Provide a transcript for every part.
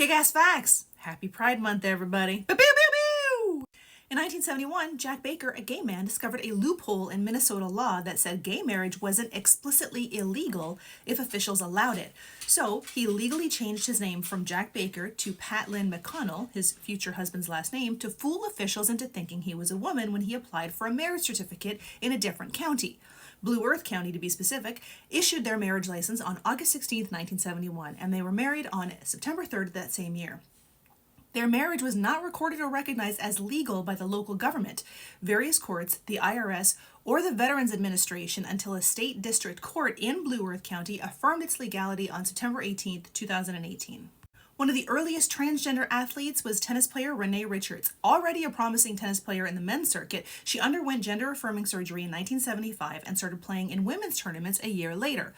Kick-ass facts! Happy Pride Month, everybody. Pew, pew, pew! In 1971, Jack Baker, a gay man, discovered a loophole in Minnesota law that said gay marriage wasn't explicitly illegal if officials allowed it. So he legally changed his name from Jack Baker to Pat Lynn McConnell, his future husband's last name, to fool officials into thinking he was a woman when he applied for a marriage certificate in a different county. Blue Earth County, to be specific, issued their marriage license on August 16, 1971, and they were married on September 3rd that same year. Their marriage was not recorded or recognized as legal by the local government, various courts, the IRS, or the Veterans Administration until a state district court in Blue Earth County affirmed its legality on September 18, 2018. One of the earliest transgender athletes was tennis player Renee Richards. Already a promising tennis player in the men's circuit, she underwent gender-affirming surgery in 1975 and started playing in women's tournaments a year later.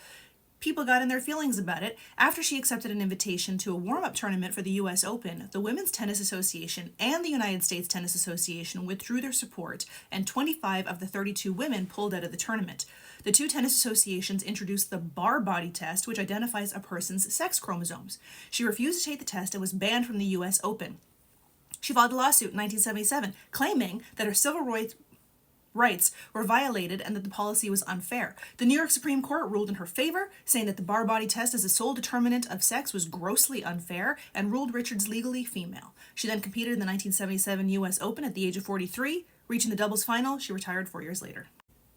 People got in their feelings about it after she accepted an invitation to a warm-up tournament for the U.S. Open. The Women's Tennis Association and the United States Tennis Association withdrew their support, and 25 of the 32 women pulled out of the tournament. The two tennis associations introduced the Barr body test, which identifies a person's sex chromosomes. She refused to take the test and was banned from the U.S. Open. She filed a lawsuit in 1977, claiming that her civil rights were violated and that the policy was unfair. The New York Supreme Court ruled in her favor, saying that the Barr body test as a sole determinant of sex was grossly unfair and ruled Richards legally female. She then competed in the 1977 U.S. Open at the age of 43. Reaching the doubles final, she retired 4 years later.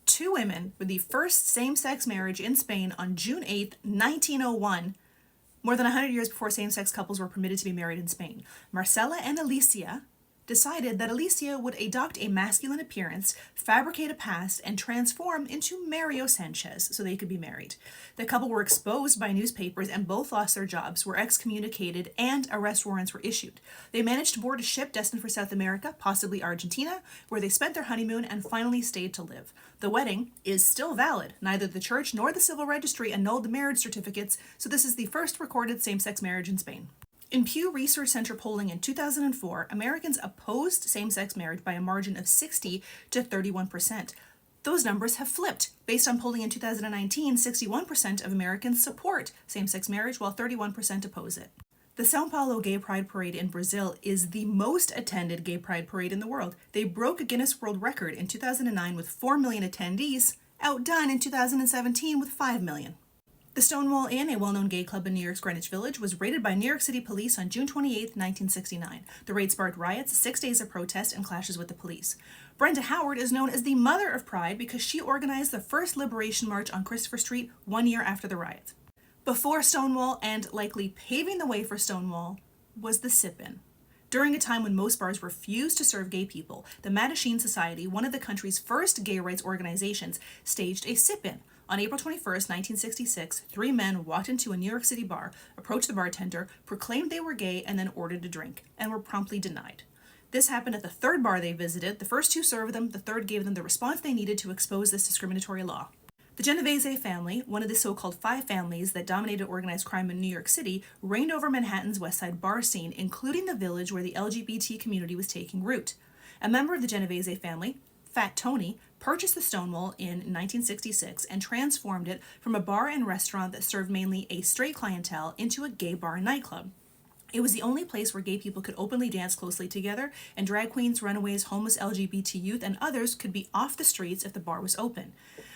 Two women with the first same-sex marriage in Spain on June 8, 1901, more than 100 years before same-sex couples were permitted to be married in Spain. Marcela and Alicia decided that Alicia would adopt a masculine appearance, fabricate a past, and transform into Mario Sanchez so they could be married. The couple were exposed by newspapers and both lost their jobs, were excommunicated, and arrest warrants were issued. They managed to board a ship destined for South America, possibly Argentina, where they spent their honeymoon and finally stayed to live. The wedding is still valid. Neither the church nor the civil registry annulled the marriage certificates, so this is the first recorded same-sex marriage in Spain. In Pew Research Center polling in 2004, Americans opposed same-sex marriage by a margin of 60 to 31%. Those numbers have flipped. Based on polling in 2019, 61% of Americans support same-sex marriage, while 31% oppose it. The São Paulo Gay Pride Parade in Brazil is the most attended gay pride parade in the world. They broke a Guinness World Record in 2009 with 4 million attendees, outdone in 2017 with 5 million. The Stonewall Inn, a well-known gay club in New York's Greenwich Village, was raided by New York City police on June 28, 1969. The raid sparked riots, 6 days of protest, and clashes with the police. Brenda Howard is known as the Mother of Pride because she organized the first Liberation March on Christopher Street 1 year after the riot. Before Stonewall, and likely paving the way for Stonewall, was the Sip-In. During a time when most bars refused to serve gay people, the Mattachine Society, one of the country's first gay rights organizations, staged a Sip-In. On April 21, 1966, 3 men walked into a New York City bar, approached the bartender, proclaimed they were gay, and then ordered a drink, and were promptly denied. This happened at the third bar they visited. The first 2 served them, the third gave them the response they needed to expose this discriminatory law. The Genovese family, one of the so-called 5 families that dominated organized crime in New York City, reigned over Manhattan's West Side bar scene, including the village where the LGBT community was taking root. A member of the Genovese family, Fat Tony, purchased the Stonewall in 1966 and transformed it from a bar and restaurant that served mainly a straight clientele into a gay bar and nightclub. It was the only place where gay people could openly dance closely together, and drag queens, runaways, homeless LGBT youth, and others could be off the streets if the bar was open.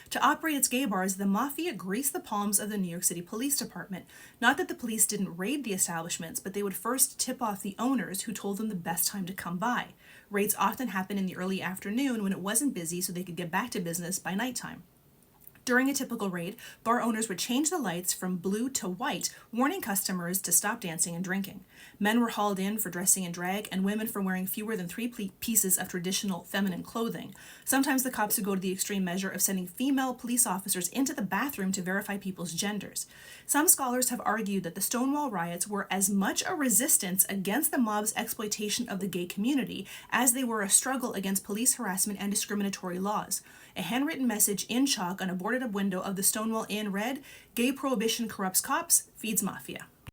To operate its gay bars, the Mafia greased the palms of the New York City Police Department. Not that the police didn't raid the establishments, but they would first tip off the owners, who told them the best time to come by. Raids often happened in the early afternoon when it wasn't busy, so they could get back to business by nighttime. During a typical raid, bar owners would change the lights from blue to white, warning customers to stop dancing and drinking. Men were hauled in for dressing in drag, and women for wearing fewer than 3 pieces of traditional feminine clothing. Sometimes the cops would go to the extreme measure of sending female police officers into the bathroom to verify people's genders. Some scholars have argued that the Stonewall riots were as much a resistance against the mob's exploitation of the gay community as they were a struggle against police harassment and discriminatory laws. A handwritten message in chalk on a boarded-up window of the Stonewall Inn read, "Gay prohibition corrupts cops, feeds mafia."